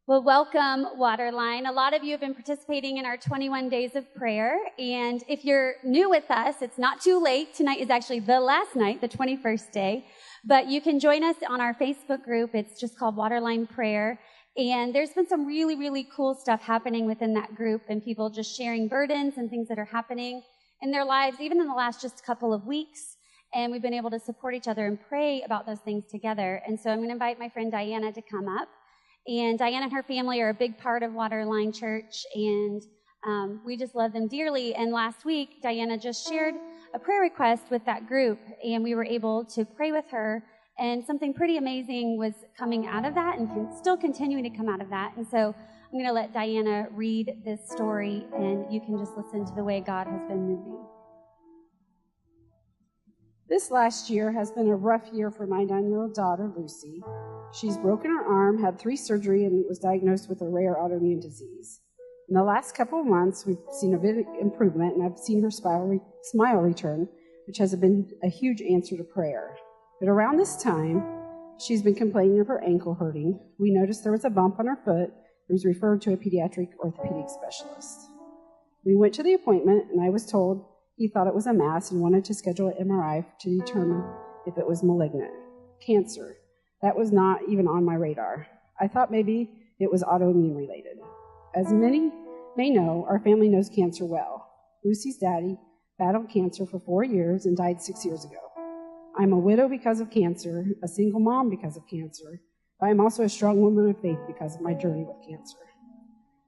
Well, welcome, Waterline. A lot of you have been participating in our 21 days of prayer, and if you're new with us, it's not too late. Tonight is actually the last night, the 21st day, but you can join us on our Facebook group. It's just called Waterline Prayer, and there's been some really, really cool stuff happening within that group, and people just sharing burdens and things that are happening in their lives, even in the last just couple of weeks, and we've been able to support each other and pray about those things together. And so I'm going to invite my friend Diana to come up. And Diana and her family are a big part of Waterline Church, and we just love them dearly. And last week, Diana just shared a prayer request with that group, and we were able to pray with her, and something pretty amazing was coming out of that and still continuing to come out of that. And so I'm going to let Diana read this story, and you can just listen to the way God has been moving. This last year has been a rough year for my 9-year-old daughter, Lucy. She's broken her arm, had 3 surgeries, and was diagnosed with a rare autoimmune disease. In the last couple of months, we've seen a bit of improvement, and I've seen her smile return, which has been a huge answer to prayer. But around this time, she's been complaining of her ankle hurting. We noticed there was a bump on her foot and was referred to a pediatric orthopedic specialist. We went to the appointment, and I was told he thought it was a mass and wanted to schedule an MRI to determine if it was malignant. Cancer. That was not even on my radar. I thought maybe it was autoimmune related. As many may know, our family knows cancer well. Lucy's daddy battled cancer for 4 years and died 6 years ago. I'm a widow because of cancer, a single mom because of cancer, but I'm also a strong woman of faith because of my journey with cancer.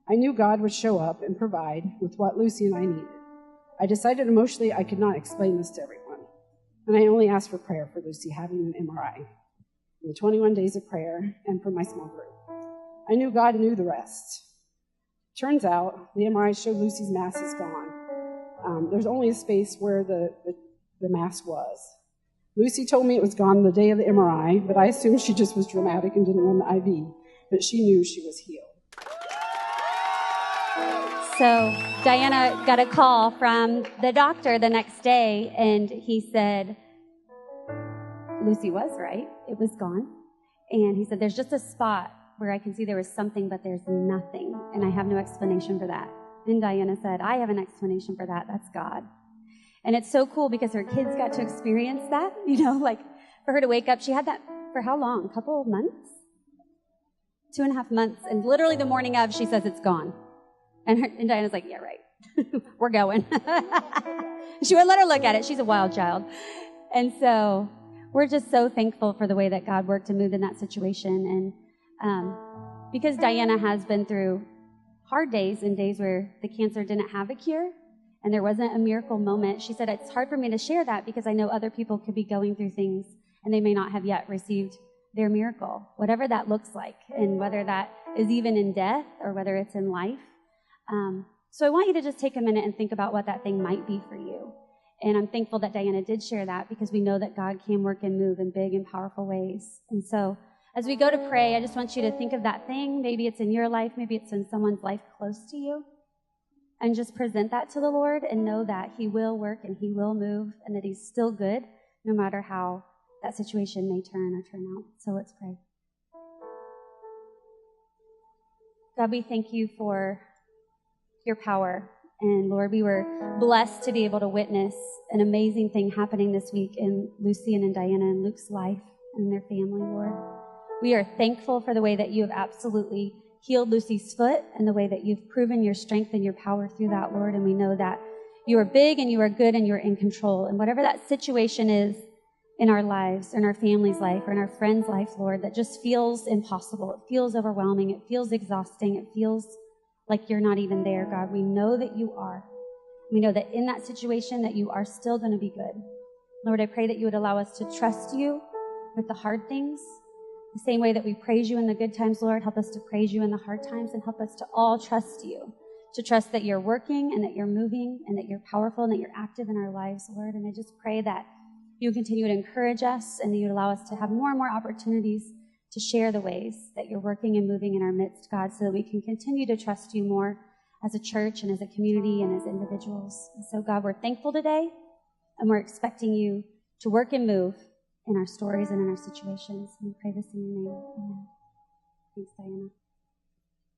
I knew God would show up and provide with what Lucy and I needed. I decided emotionally I could not explain this to everyone, and I only asked for prayer for Lucy having an MRI, in the 21 days of prayer, and for my small group. I knew God knew the rest. Turns out the MRI showed Lucy's mass is gone. There's only a space where the mass was. Lucy told me it was gone the day of the MRI, but I assumed she just was dramatic and didn't want the IV, but she knew she was healed. So Diana got a call from the doctor the next day, and he said, Lucy was right. It was gone. And he said, there's just a spot where I can see there was something, but there's nothing, and I have no explanation for that. And Diana said, I have an explanation for that. That's God. And it's so cool because her kids got to experience that, like for her to wake up. She had that for how long? A couple of months? 2.5 months. And literally the morning of, she says it's gone. And Diana's like, yeah, right. We're going. She wouldn't let her look at it. She's a wild child. And so we're just so thankful for the way that God worked and moved in that situation. And because Diana has been through hard days and days where the cancer didn't have a cure and there wasn't a miracle moment, she said, it's hard for me to share that because I know other people could be going through things and they may not have yet received their miracle, whatever that looks like, and whether that is even in death or whether it's in life. So I want you to just take a minute and think about what that thing might be for you. And I'm thankful that Diana did share that because we know that God can work and move in big and powerful ways. And so as we go to pray, I just want you to think of that thing. Maybe it's in your life. Maybe it's in someone's life close to you. And just present that to the Lord and know that He will work and He will move and that He's still good no matter how that situation may turn or turn out. So let's pray. God, we thank you for your power. And Lord, we were blessed to be able to witness an amazing thing happening this week in Lucy and in Diana and Luke's life and their family, Lord. We are thankful for the way that you have absolutely healed Lucy's foot and the way that you've proven your strength and your power through that, Lord. And we know that you are big and you are good and you're in control. And whatever that situation is in our lives, in our family's life, or in our friend's life, Lord, that just feels impossible. It feels overwhelming. It feels exhausting. It feels like you're not even there, God. We know that you are. We know that in that situation that you are still going to be good. Lord, I pray that you would allow us to trust you with the hard things. The same way that we praise you in the good times, Lord, help us to praise you in the hard times and help us to all trust you, to trust that you're working and that you're moving and that you're powerful and that you're active in our lives, Lord. And I just pray that you would continue to encourage us and that you would allow us to have more and more opportunities to share the ways that you're working and moving in our midst, God, so that we can continue to trust you more as a church and as a community and as individuals. And so, God, we're thankful today, and we're expecting you to work and move in our stories and in our situations. And we pray this in your name. Amen. Thanks, Diana.